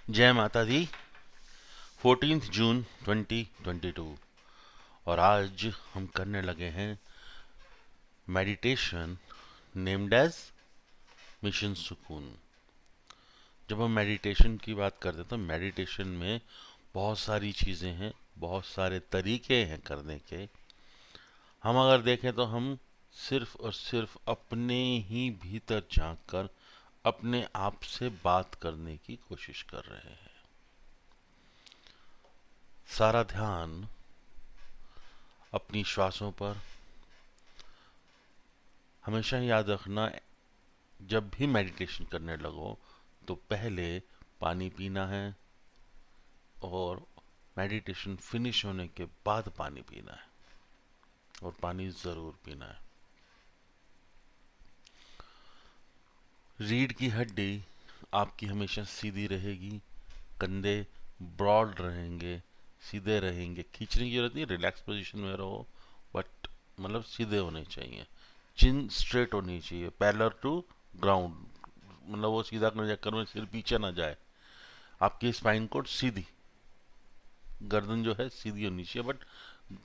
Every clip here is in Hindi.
जय माता दी। 14 जून 2022 और आज हम करने लगे हैं मेडिटेशन नेम्ड एज मिशन सुकून। जब हम मेडिटेशन की बात करते हैं तो मेडिटेशन में बहुत सारी चीज़ें हैं, बहुत सारे तरीके हैं करने के। हम अगर देखें तो हम सिर्फ और सिर्फ अपने ही भीतर झांक कर अपने आप से बात करने की कोशिश कर रहे हैं। सारा ध्यान अपनी श्वासों पर। हमेशा याद रखना, जब भी मेडिटेशन करने लगो तो पहले पानी पीना है और मेडिटेशन फिनिश होने के बाद पानी पीना है, और पानी ज़रूर पीना है। रीढ़ की हड्डी आपकी हमेशा सीधी रहेगी, कंधे ब्रॉड रहेंगे, सीधे रहेंगे। खींचने की जरूरत नहीं, रिलैक्स पोजीशन में रहो, बट मतलब सीधे होने चाहिए। चिन स्ट्रेट होनी चाहिए, पैरेलल टू ग्राउंड, मतलब वो सीधा करने चक्कर में सिर पीछे ना जाए। आपकी स्पाइन कोड सीधी, गर्दन जो है सीधी होनी चाहिए, बट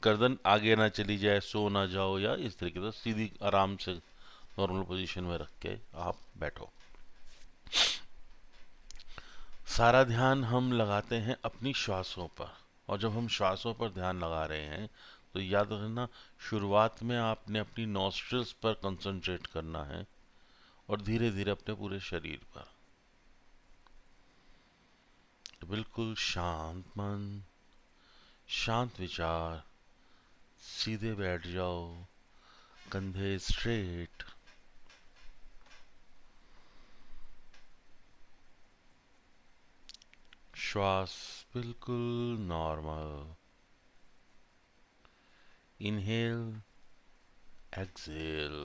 गर्दन आगे ना चली जाए, सो ना जाओ या इस तरीके से सीधी आराम से नॉर्मल पोजीशन में रख के आप बैठो। सारा ध्यान हम लगाते हैं अपनी श्वासों पर, और जब हम श्वासों पर ध्यान लगा रहे हैं तो याद रखना, शुरुआत में आपने अपनी नॉस्ट्रिल्स पर कंसंट्रेट करना है और धीरे धीरे अपने पूरे शरीर पर। तो बिल्कुल शांत मन, शांत विचार, सीधे बैठ जाओ, कंधे स्ट्रेट, श्वास बिल्कुल normal. Inhale, exhale.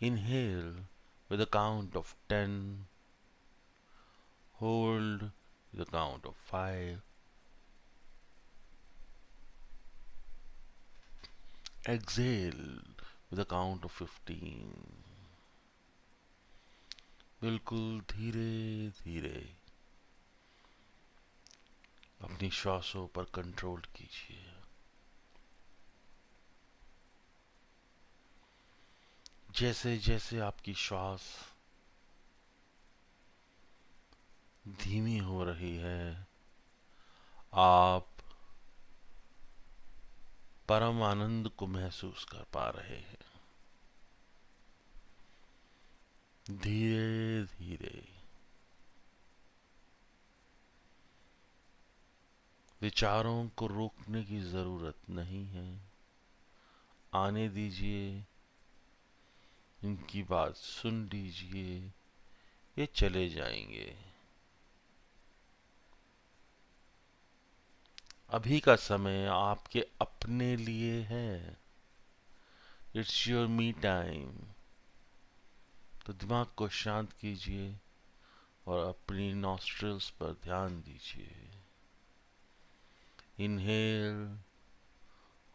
Inhale with a count of 10, hold with a count of 5, exhale with a count of 15। बिल्कुल धीरे धीरे अपनी श्वासों पर कंट्रोल कीजिए। जैसे जैसे आपकी श्वास धीमी हो रही है, आप परम आनंद को महसूस कर पा रहे हैं। धीरे धीरे विचारों को रोकने की जरूरत नहीं है, आने दीजिए, इनकी बात सुन लीजिए, ये चले जाएंगे। अभी का समय आपके अपने लिए है, इट्स योर मी टाइम। तो दिमाग को शांत कीजिए और अपनी नॉस्ट्रिल्स पर ध्यान दीजिए। Inhale,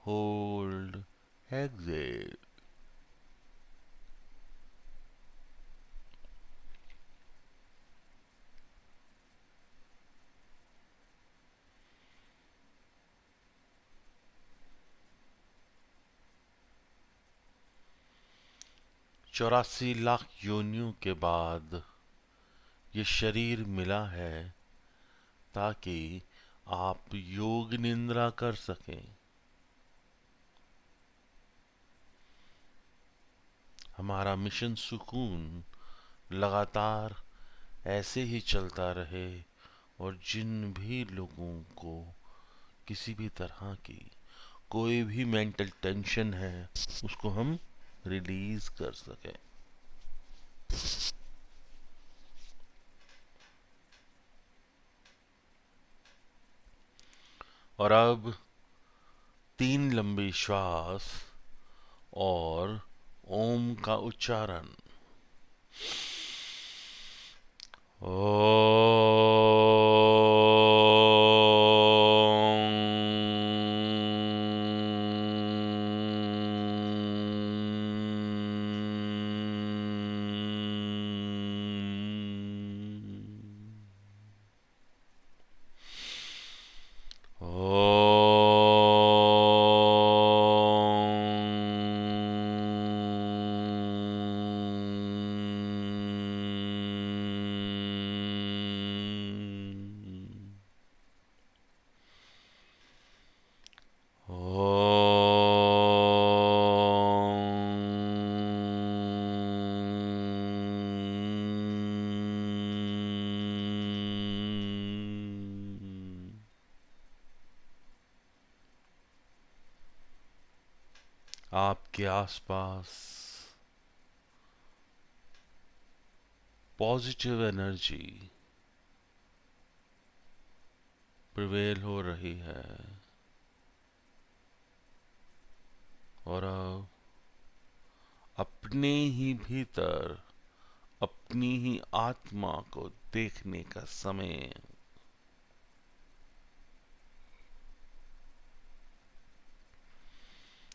hold, exhale. 84 लाख योनियों के बाद ये शरीर मिला है ताकि आप योग निद्रा कर सकें। हमारा मिशन सुकून लगातार ऐसे ही चलता रहे, और जिन भी लोगों को किसी भी तरह की कोई भी मेंटल टेंशन है उसको हम रिलीज कर सकें। और अब 3 लंबी श्वास और ओम का उच्चारण। ओ आपके आसपास पॉजिटिव एनर्जी प्रिवेल हो रही है और अब अपने ही भीतर अपनी ही आत्मा को देखने का समय।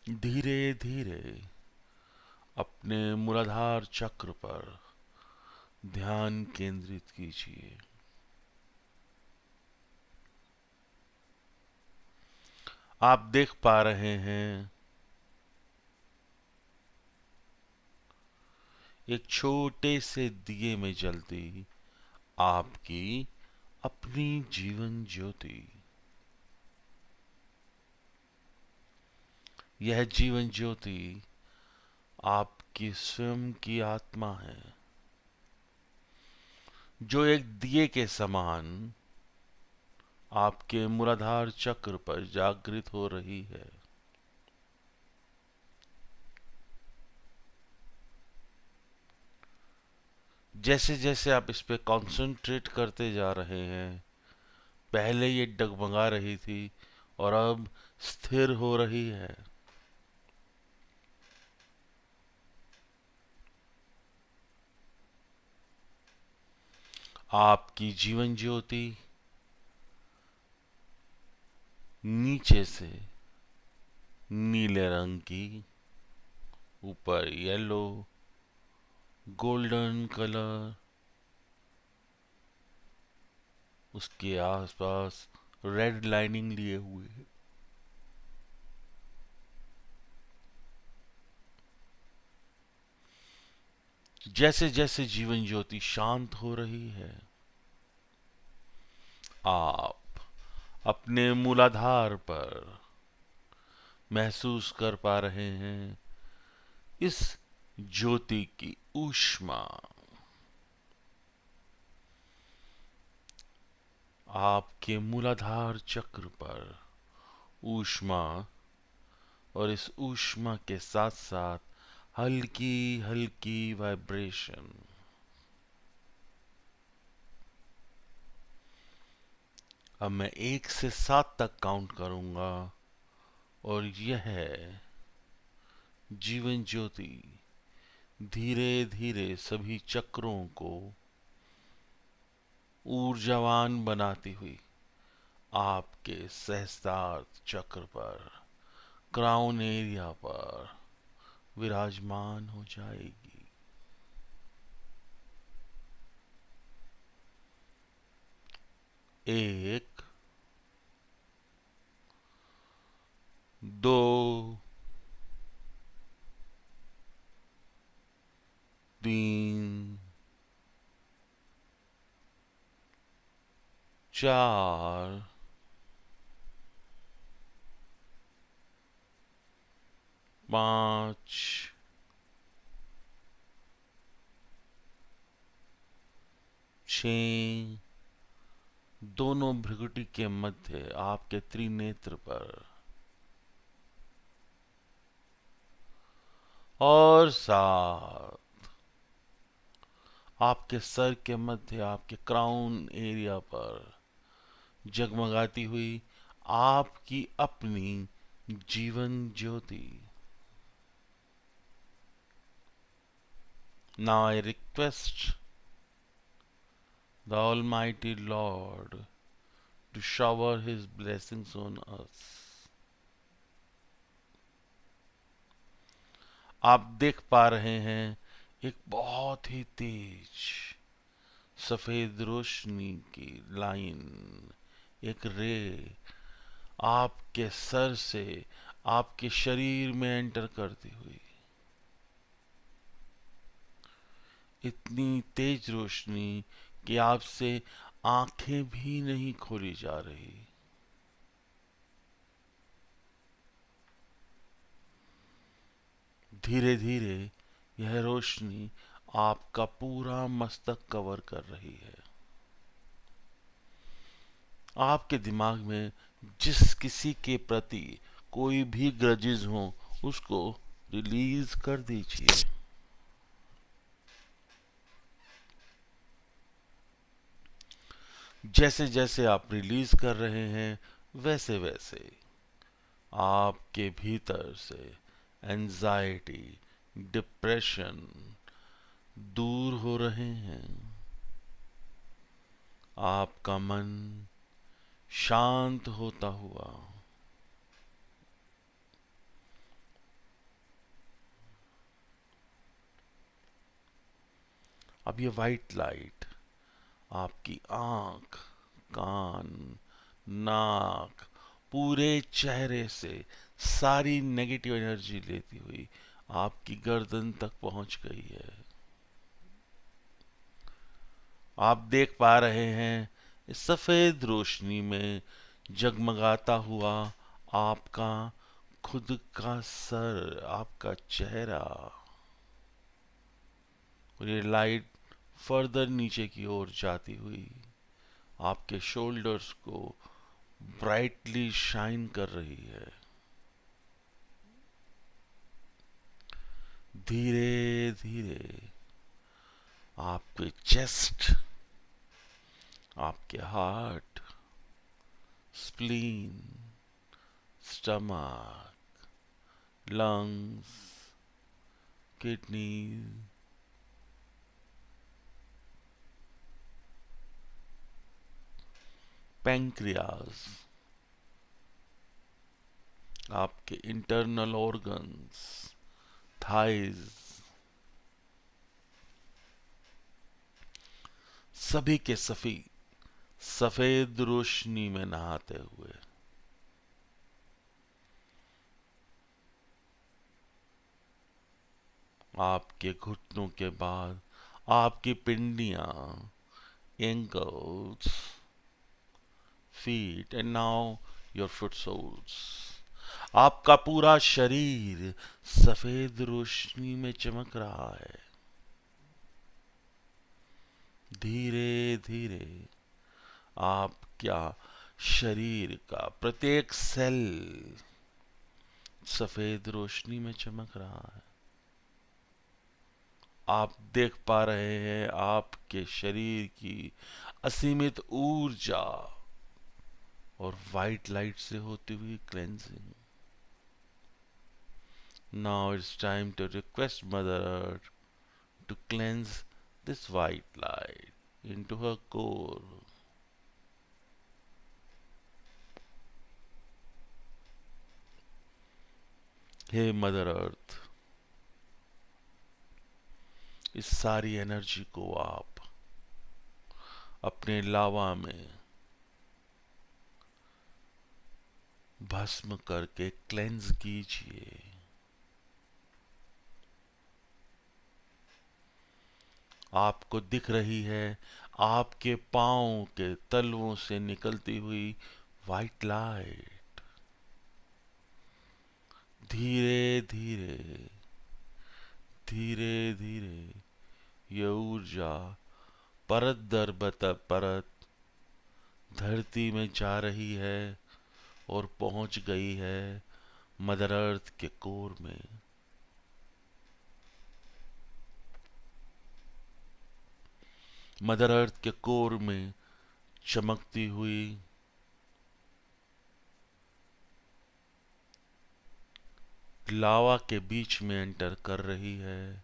धीरे धीरे अपने मूलाधार चक्र पर ध्यान केंद्रित कीजिए। आप देख पा रहे हैं एक छोटे से दिए में जलती आपकी अपनी जीवन ज्योति। यह जीवन ज्योति आपकी स्वयं की आत्मा है, जो एक दिए के समान आपके मूलाधार चक्र पर जागृत हो रही है। जैसे जैसे आप इस पे कंसंट्रेट करते जा रहे हैं, पहले ये डगमगा रही थी और अब स्थिर हो रही है। आपकी जीवन ज्योति नीचे से नीले रंग की, ऊपर येलो गोल्डन कलर, उसके आसपास रेड लाइनिंग लिए हुए है। जैसे जैसे जीवन ज्योति शांत हो रही है, आप अपने मूलाधार पर महसूस कर पा रहे हैं इस ज्योति की ऊष्मा। आपके मूलाधार चक्र पर ऊष्मा, और इस ऊष्मा के साथ साथ हल्की हल्की वाइब्रेशन। अब मैं 1 से 7 तक काउंट करूंगा और यह जीवन ज्योति धीरे धीरे सभी चक्रों को ऊर्जावान बनाती हुई आपके सहस्त्रार चक्र पर, क्राउन एरिया पर विराजमान हो जाएगी। 1, 2, 3, 4, 5, 6, दोनों भ्रुकुटी के मध्य आपके त्रिनेत्र पर, और 7, आपके सर के मध्य आपके क्राउन एरिया पर जगमगाती हुई आपकी अपनी Jeevan Jyoti. Now I request the Almighty Lord to shower His blessings on us. आप देख पा रहे हैं एक बहुत ही तेज सफेद रोशनी की लाइन, एक रे आपके सर से आपके शरीर में एंटर करती हुई। इतनी तेज रोशनी कि आपसे आंखें भी नहीं खोली जा रही। धीरे धीरे यह रोशनी आपका पूरा मस्तक कवर कर रही है। आपके दिमाग में जिस किसी के प्रति कोई भी ग्रजेस हो, उसको रिलीज कर दीजिए। जैसे जैसे आप रिलीज कर रहे हैं, वैसे वैसे आपके भीतर से एंजाइटी, डिप्रेशन दूर हो रहे हैं। आपका मन शांत होता हुआ। अब ये वाइट लाइट आपकी आंख, कान, नाक, पूरे चेहरे से सारी नेगेटिव एनर्जी लेती हुई आपकी गर्दन तक पहुंच गई है। आप देख पा रहे हैं इस सफेद रोशनी में जगमगाता हुआ आपका खुद का सर, आपका चेहरा। और ये लाइट फर्दर नीचे की ओर जाती हुई आपके शोल्डर्स को ब्राइटली शाइन कर रही है। धीरे धीरे आपके चेस्ट, आपके heart, spleen, stomach, lungs, kidney, pancreas, आपके इंटरनल ऑर्गन्स, थाइज, सभी के सभी सफेद रोशनी में नहाते हुए आपके घुटनों के बाद आपकी पिंडियां, ankles, feet and now your foot soles, आपका पूरा शरीर सफेद रोशनी में चमक रहा है। धीरे धीरे आपका शरीर का प्रत्येक सेल सफेद रोशनी में चमक रहा है। आप देख पा रहे हैं आपके शरीर की असीमित ऊर्जा और वाइट लाइट से होती हुई cleansing. Now it's time to request Mother Earth to cleanse this white light into her core. Hey mother earth, इस सारी एनर्जी को आप अपने लावा में भस्म करके क्लेंज कीजिए। आपको दिख रही है आपके पांव के तलवों से निकलती हुई वाइट लाइट। धीरे धीरे धीरे धीरे ये ऊर्जा परत दर परत धरती में जा रही है और पहुंच गई है मदर अर्थ के कोर में। मदर अर्थ के कोर में चमकती हुई लावा के बीच में एंटर कर रही है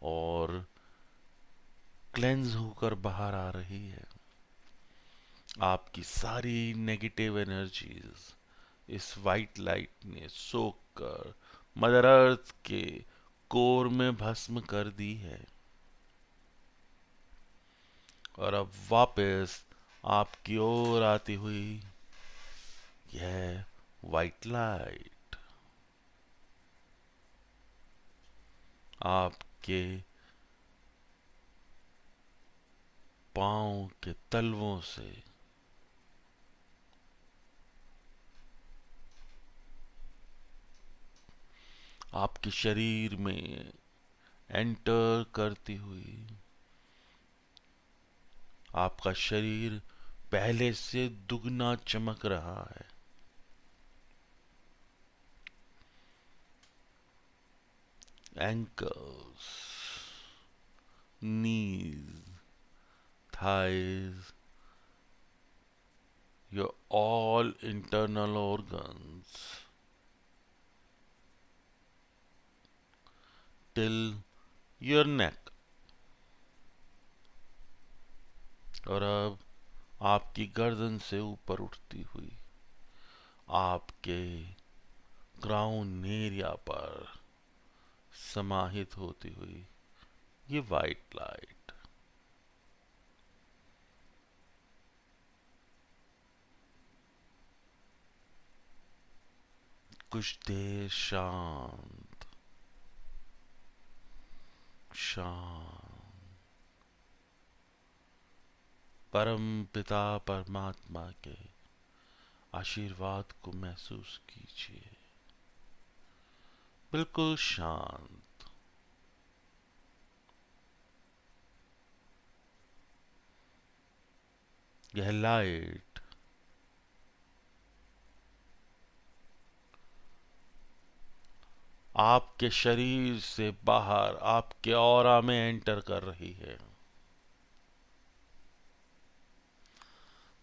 और क्लेंज होकर बाहर आ रही है। आपकी सारी नेगेटिव एनर्जीज इस वाइट लाइट ने सोख कर मदर अर्थ के कोर में भस्म कर दी है और अब वापस आपकी ओर आती हुई यह वाइट लाइट आपके पांव के तलवों से आपके शरीर में एंटर करती हुई आपका शरीर पहले से दुगना चमक रहा है। ankles, knees, thighs, your all internal organs till your neck. और अब आपकी गर्दन से ऊपर उठती हुई आपके क्राउन एरिया पर समाहित होती हुई ये वाइट लाइट कुछ देर शांत शांत परम पिता परमात्मा के आशीर्वाद को महसूस कीजिए। बिल्कुल शांत। यह लाइट आपके शरीर से बाहर आपके ऑरा में एंटर कर रही है।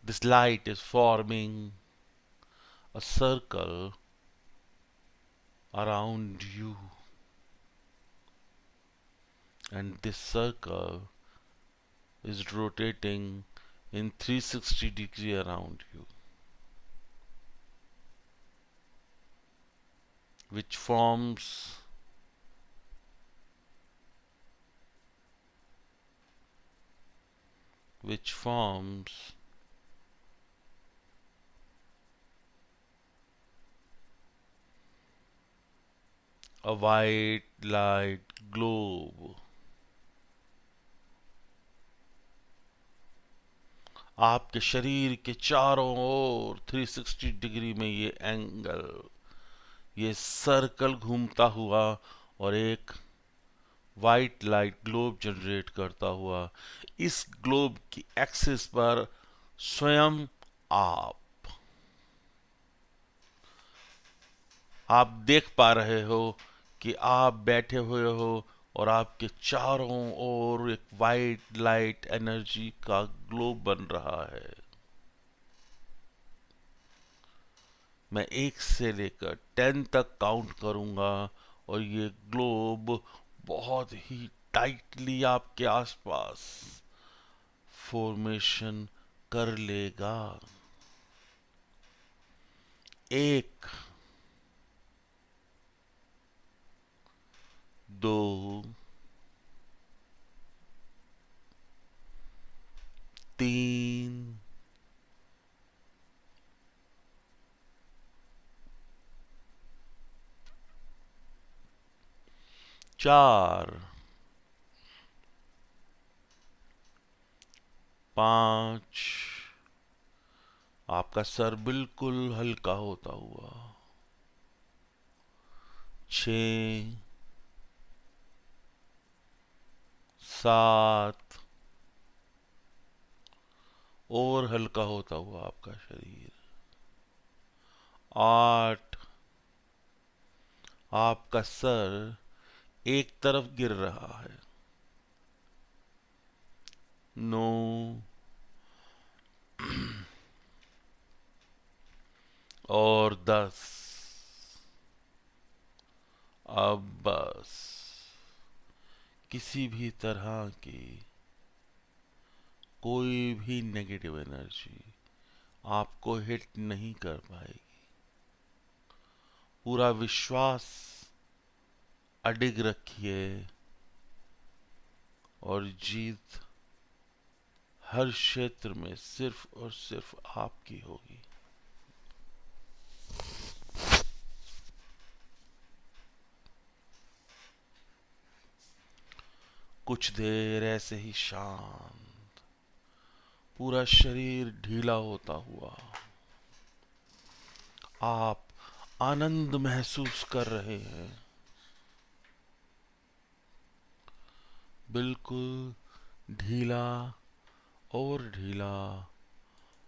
This light is forming a circle around you, and this circle is rotating in 360 degree around you, which forms a white light globe। आपके शरीर के चारों ओर 360 डिग्री में ये एंगल, ये सर्कल घूमता हुआ और एक वाइट लाइट ग्लोब जनरेट करता हुआ इस ग्लोब की एक्सिस पर स्वयं आप देख पा रहे हो कि आप बैठे हुए हो और आपके चारों ओर एक वाइट लाइट एनर्जी का ग्लोब बन रहा है। मैं 1 से लेकर 10 तक काउंट करूंगा और ये ग्लोब बहुत ही टाइटली आपके आसपास फॉर्मेशन कर लेगा। 1, 2, 3, 4, 5, आपका सर बिल्कुल हल्का होता हुआ, 6, 7, और हल्का होता हुआ आपका शरीर, 8, आपका सर एक तरफ गिर रहा है, 9, और 10। अब बस किसी भी तरह की कोई भी नेगेटिव एनर्जी आपको हिट नहीं कर पाएगी। पूरा विश्वास अडिग रखिए और जीत हर क्षेत्र में सिर्फ और सिर्फ आपकी होगी। कुछ देर ऐसे ही शांत, पूरा शरीर ढीला होता हुआ आप आनंद महसूस कर रहे हैं। बिल्कुल ढीला और ढीला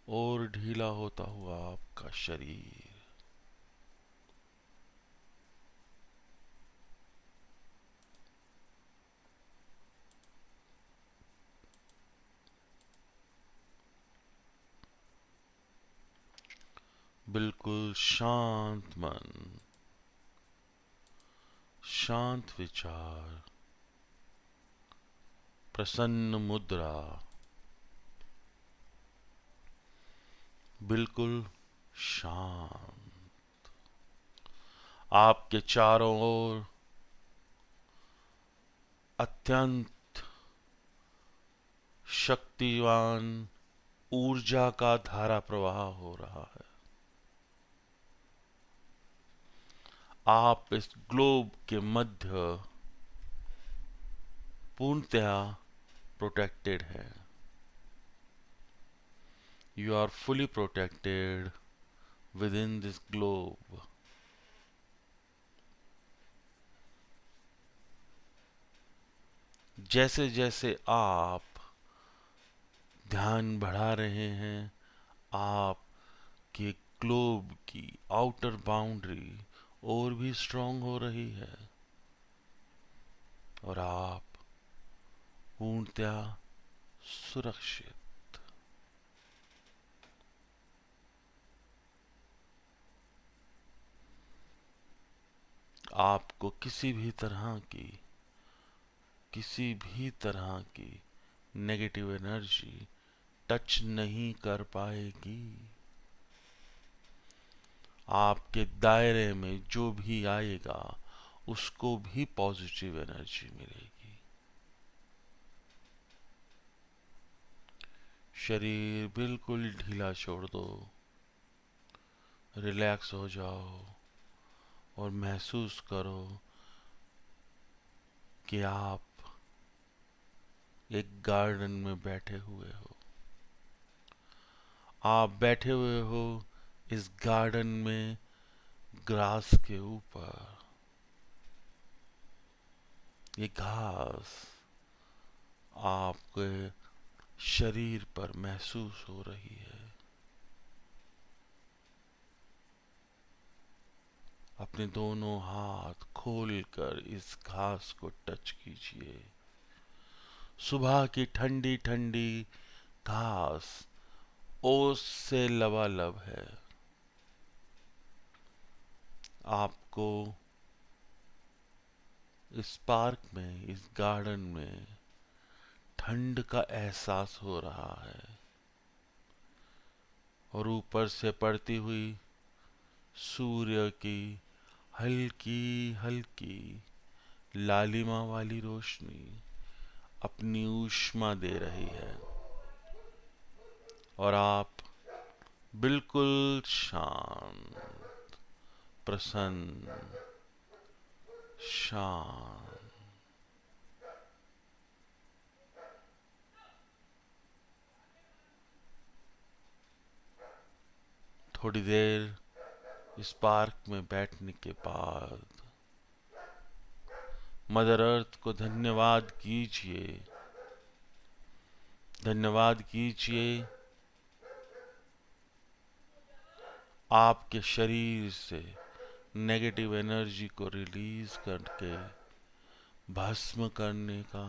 और ढीला होता हुआ आपका शरीर। बिल्कुल शांत मन, शांत विचार, प्रसन्न मुद्रा, बिल्कुल शांत। आपके चारों ओर अत्यंत शक्तिवान ऊर्जा का धारा प्रवाह हो रहा है। आप इस ग्लोब के मध्य पूर्णतया प्रोटेक्टेड है। You are fully protected within this globe. जैसे जैसे आप ध्यान बढ़ा रहे हैं, आप के ग्लोब की आउटर बाउंड्री और भी स्ट्रांग हो रही है और आप पूर्णतया सुरक्षित। आपको किसी भी तरह की नेगेटिव एनर्जी टच नहीं कर पाएगी। आपके दायरे में जो भी आएगा उसको भी पॉजिटिव एनर्जी मिलेगी। शरीर बिल्कुल ढीला छोड़ दो, रिलैक्स हो जाओ और महसूस करो कि आप एक गार्डन में बैठे हुए हो। आप बैठे हुए हो इस गार्डन में ग्रास के ऊपर। ये घास आपके शरीर पर महसूस हो रही है। अपने दोनों हाथ खोलकर इस घास को टच कीजिए। सुबह की ठंडी ठंडी घास ओस से लबालब है। आपको इस पार्क में, इस गार्डन में ठंड का एहसास हो रहा है और ऊपर से पड़ती हुई सूर्य की हल्की हल्की लालिमा वाली रोशनी अपनी ऊष्मा दे रही है और आप बिल्कुल शांत, प्रसन्न, शांत। थोड़ी देर इस पार्क में बैठने के बाद मदर अर्थ को धन्यवाद कीजिए। धन्यवाद कीजिए आपके शरीर से नेगेटिव एनर्जी को रिलीज करके भस्म करने का।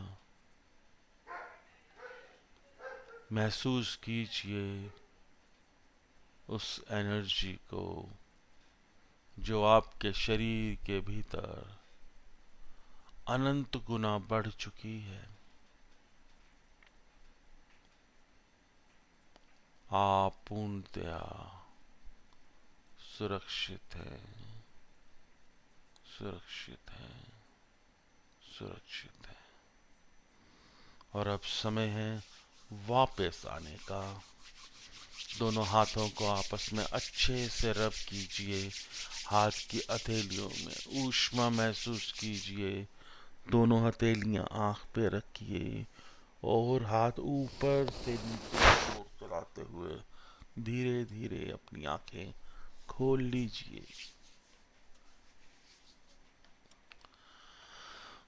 महसूस कीजिए उस एनर्जी को जो आपके शरीर के भीतर अनंत गुना बढ़ चुकी है। आप पूर्णतया सुरक्षित हैं, सुरक्षित हैं, सुरक्षित हैं। और अब समय है वापस आने का। दोनों हाथों को आपस में अच्छे से रब कीजिए। हाथ की हथेलियों में ऊष्मा महसूस कीजिए। दोनों हथेलियां आंख पे रखिए और हाथ ऊपर से नीचे की ओर चलाते हुए धीरे धीरे अपनी आंखें खोल लीजिए।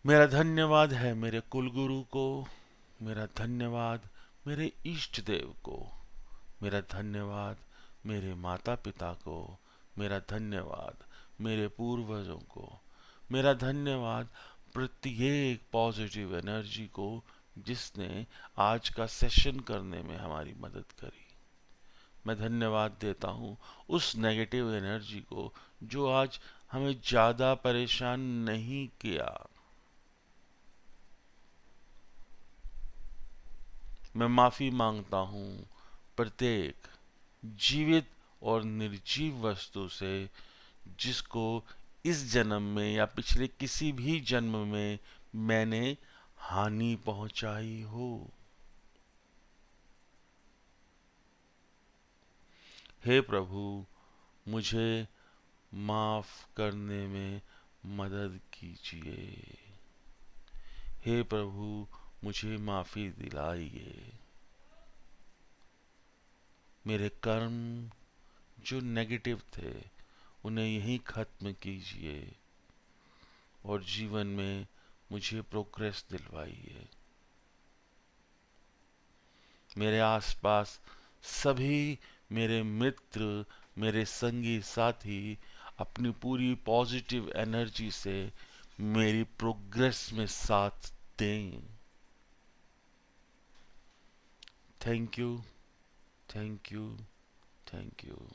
मेरा धन्यवाद है मेरे कुलगुरु को, मेरा धन्यवाद मेरे इष्ट देव को, मेरा धन्यवाद मेरे माता पिता को, मेरा धन्यवाद मेरे पूर्वजों को, मेरा धन्यवाद प्रत्येक पॉजिटिव एनर्जी को जिसने आज का सेशन करने में हमारी मदद करी। मैं धन्यवाद देता हूँ उस नेगेटिव एनर्जी को जो आज हमें ज़्यादा परेशान नहीं किया। मैं माफ़ी मांगता हूँ प्रत्येक जीवित और निर्जीव वस्तु से जिसको इस जन्म में या पिछले किसी भी जन्म में मैंने हानि पहुंचाई हो। हे प्रभु, मुझे माफ करने में मदद कीजिए। हे प्रभु, मुझे माफी दिलाइए। मेरे कर्म जो नेगेटिव थे उन्हें यहीं खत्म कीजिए और जीवन में मुझे प्रोग्रेस दिलवाइए। मेरे आसपास सभी मेरे मित्र, मेरे संगी साथी अपनी पूरी पॉजिटिव एनर्जी से मेरी प्रोग्रेस में साथ दें। Thank you, thank you, thank you.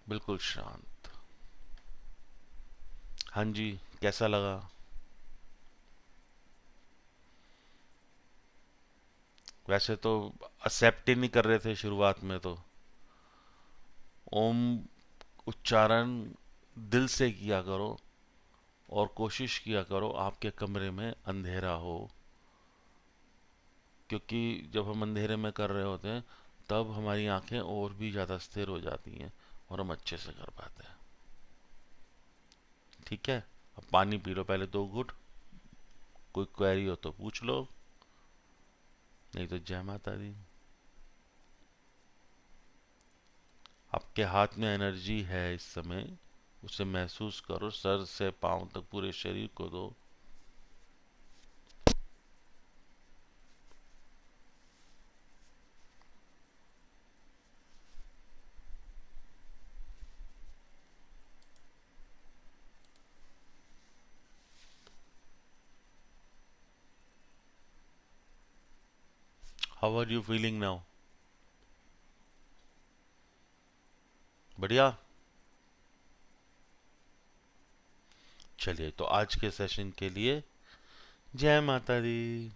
बिल्कुल शांत। हाँ जी, कैसा लगा? वैसे तो एक्सेप्ट ही नहीं कर रहे थे शुरुआत में तो। ओम उच्चारण दिल से किया करो और कोशिश किया करो आपके कमरे में अंधेरा हो, क्योंकि जब हम अंधेरे में कर रहे होते हैं तब हमारी आंखें और भी ज़्यादा स्थिर हो जाती हैं और हम अच्छे से कर पाते हैं। ठीक है, अब पानी पी लो पहले 2 घूंट। कोई क्वेरी हो तो पूछ लो, नहीं तो जय माता दी। आपके हाथ में एनर्जी है इस समय, उसे महसूस करो, सर से पांव तक पूरे शरीर को दो। How are you feeling now? बढ़िया। चलिए, तो आज के सेशन के लिए जय माता दी।